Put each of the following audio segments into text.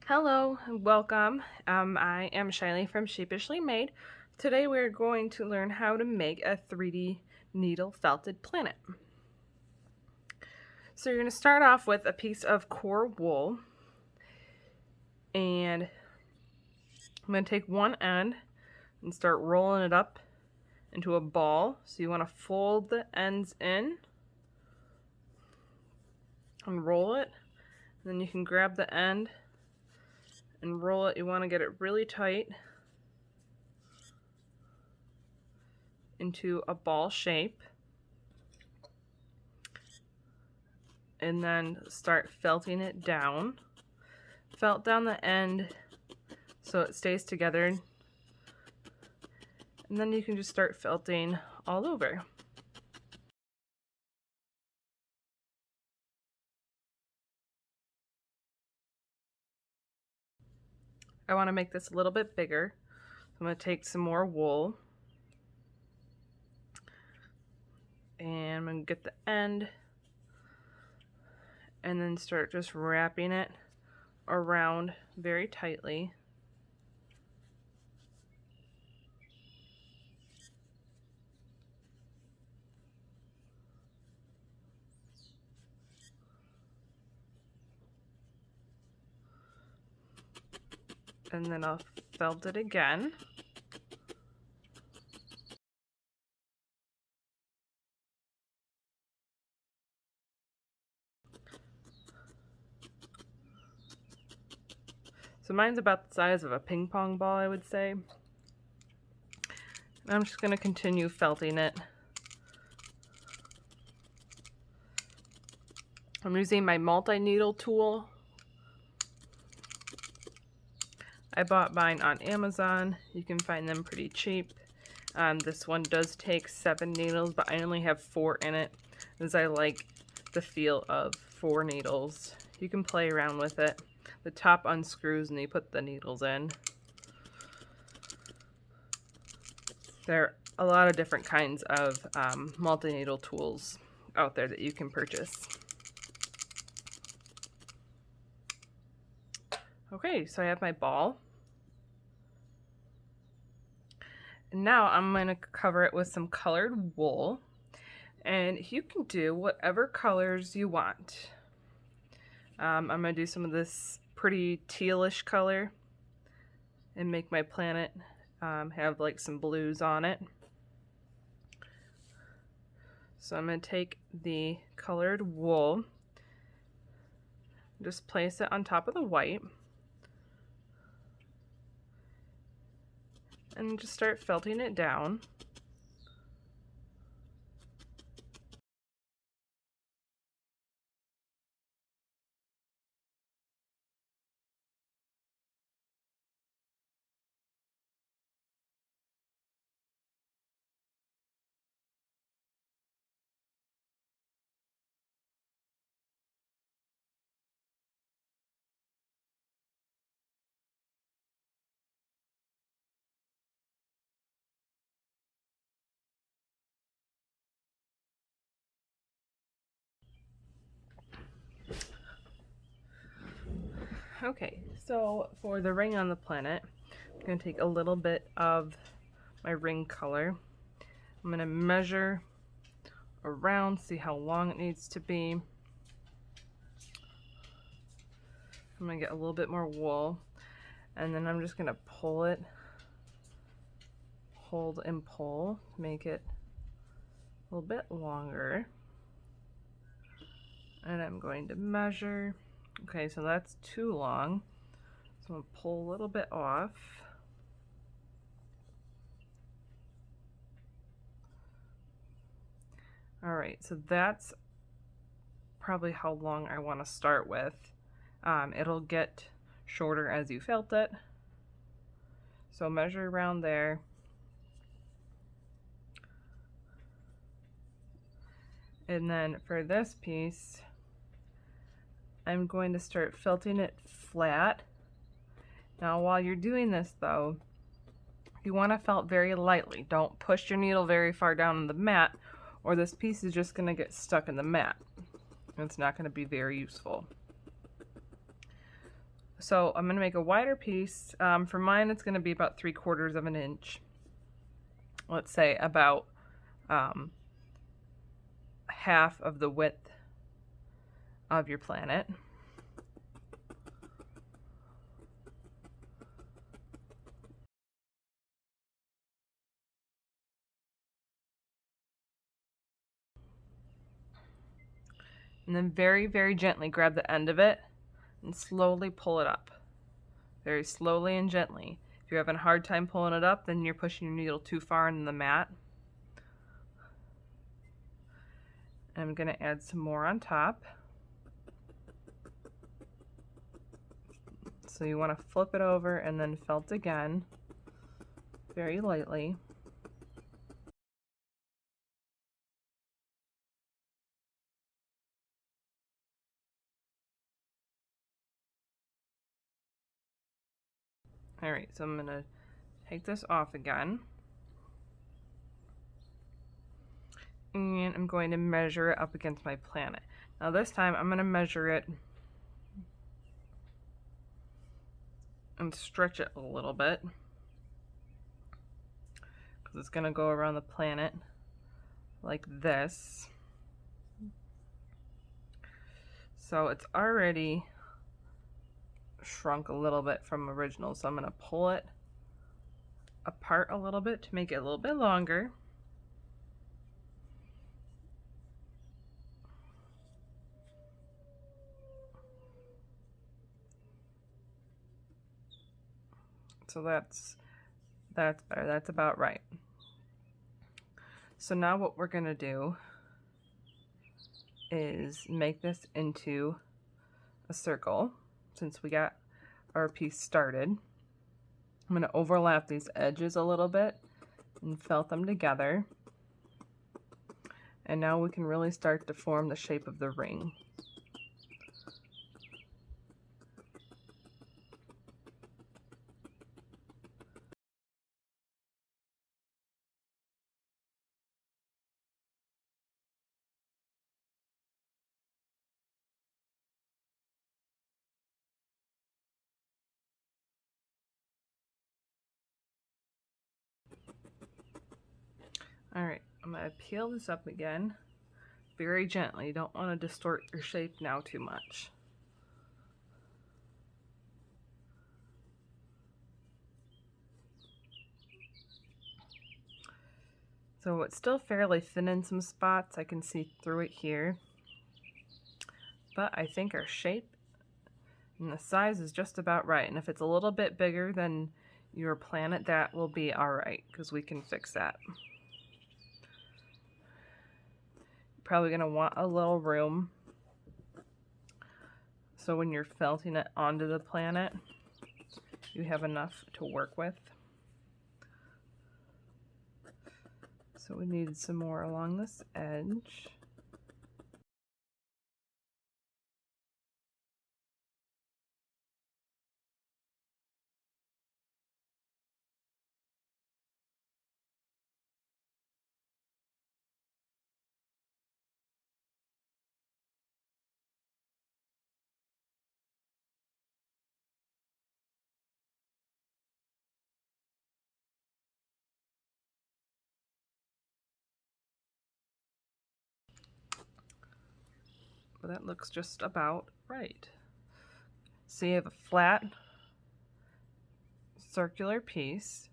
Hello and welcome. I am Shiley from Sheepishly Made. Today we're going to learn how to make a 3D needle felted planet. So you're going to start off with a piece of core wool, and I'm going to take one end and start rolling it up into a ball. So you want to fold the ends in and roll it. And then you can grab the end and roll it. You want to get it really tight into a ball shape. And then start felting it down. Felt down the end so it stays together. And then you can just start felting all over. I want to make this a little bit bigger. I'm going to take some more wool. And I'm going to get the end. And then start just wrapping it around very tightly. And then I'll felt it again. So mine's about the size of a ping pong ball, I would say. And I'm just going to continue felting it. I'm using my multi-needle tool. I bought mine on Amazon. You can find them pretty cheap. This one does take 7 needles, but I only have 4 in it, as I like the feel of 4 needles. You can play around with it. The top unscrews and you put the needles in. There are a lot of different kinds of multi-needle tools out there that you can purchase. Okay, so I have my ball. And now I'm going to cover it with some colored wool. And you can do whatever colors you want. I'm going to do some of this pretty tealish color and make my planet have like some blues on it. So I'm going to take the colored wool, just place it on top of the white, and just start felting it down. Okay, so for the ring on the planet, I'm going to take a little bit of my ring color. I'm going to measure around, see how long it needs to be. I'm going to get a little bit more wool, and then I'm just going to pull it, hold and pull, make it a little bit longer. And I'm going to measure. Okay, so that's too long. So I'm going to pull a little bit off. All right, so that's probably how long I want to start with. It'll get shorter as you felt it. So measure around there. And then for this piece, I'm going to start felting it flat. Now while you're doing this though, you want to felt very lightly. Don't push your needle very far down on the mat, or this piece is just going to get stuck in the mat. It's not going to be very useful. So I'm going to make a wider piece. For mine, it's going to be about 3/4 of an inch. Let's say about half of the width of your planet. And then very, very gently grab the end of it and slowly pull it up. Very slowly and gently. If you're having a hard time pulling it up, then you're pushing your needle too far in the mat. I'm going to add some more on top. So you want to flip it over and then felt again, very lightly. All right, so I'm going to take this off again. And I'm going to measure it up against my planet. Now this time I'm going to measure it and stretch it a little bit, because it's going to go around the planet like this. So it's already shrunk a little bit from original, so I'm going to pull it apart a little bit to make it a little bit longer. So that's better. That's about right. So now what we're going to do is make this into a circle. Since we got our piece started, I'm going to overlap these edges a little bit and felt them together. And now we can really start to form the shape of the ring. All right, I'm going to peel this up again very gently. You don't want to distort your shape now too much. So it's still fairly thin in some spots. I can see through it here. But I think our shape and the size is just about right. And if it's a little bit bigger than your planet, that will be all right, because we can fix that. You're probably going to want a little room, so when you're felting it onto the planet, you have enough to work with. So we need some more along this edge. But that looks just about right. So you have a flat circular piece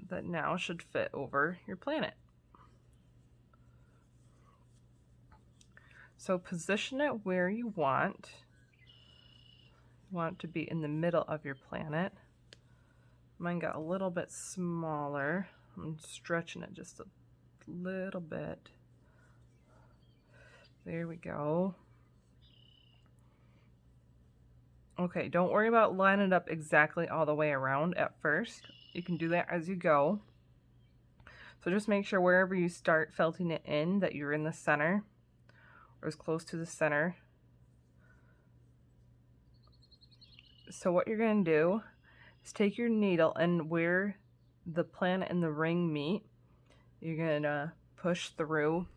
that now should fit over your planet. So position it where you want. You want it to be in the middle of your planet. Mine got a little bit smaller. I'm stretching it just a little bit. There we go. Okay, don't worry about lining it up exactly all the way around at first. You can do that as you go. So just make sure wherever you start felting it in that you're in the center, or as close to the center. So what you're going to do is take your needle, and where the planet and the ring meet, you're going to push through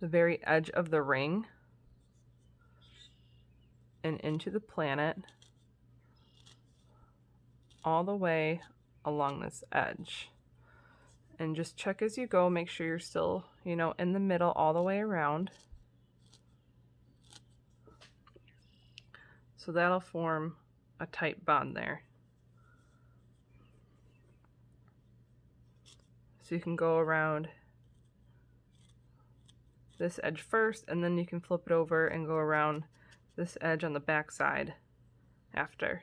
the very edge of the ring. and into the planet all the way along this edge. And just check as you go, make sure you're still, in the middle all the way around. So that'll form a tight bond there. So you can go around this edge first, and then you can flip it over and go around this edge on the back side after.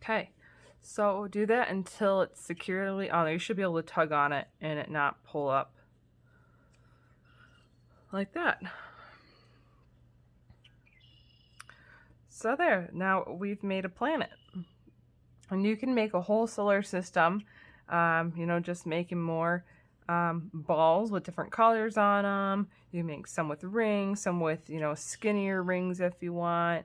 Okay, so do that until it's securely on there. You should be able to tug on it and it not pull up like that. So there, now we've made a planet. And you can make a whole solar system, just making more balls with different colors on them. You make some with rings, some with, skinnier rings if you want,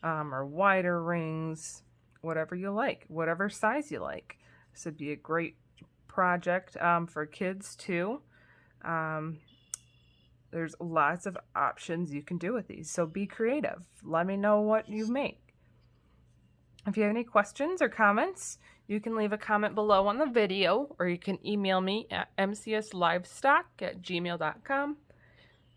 or wider rings, whatever you like, whatever size you like. This would be a great project for kids too. There's lots of options you can do with these, so be creative. Let me know what you make. If you have any questions or comments, you can leave a comment below on the video, or you can email me at mcslivestock@gmail.com.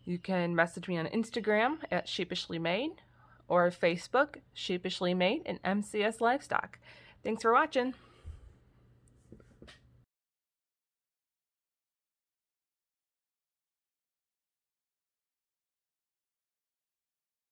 You can message me on Instagram at sheepishly-made, or Facebook, Sheepishly Made and MCS Livestock. Thanks for watching.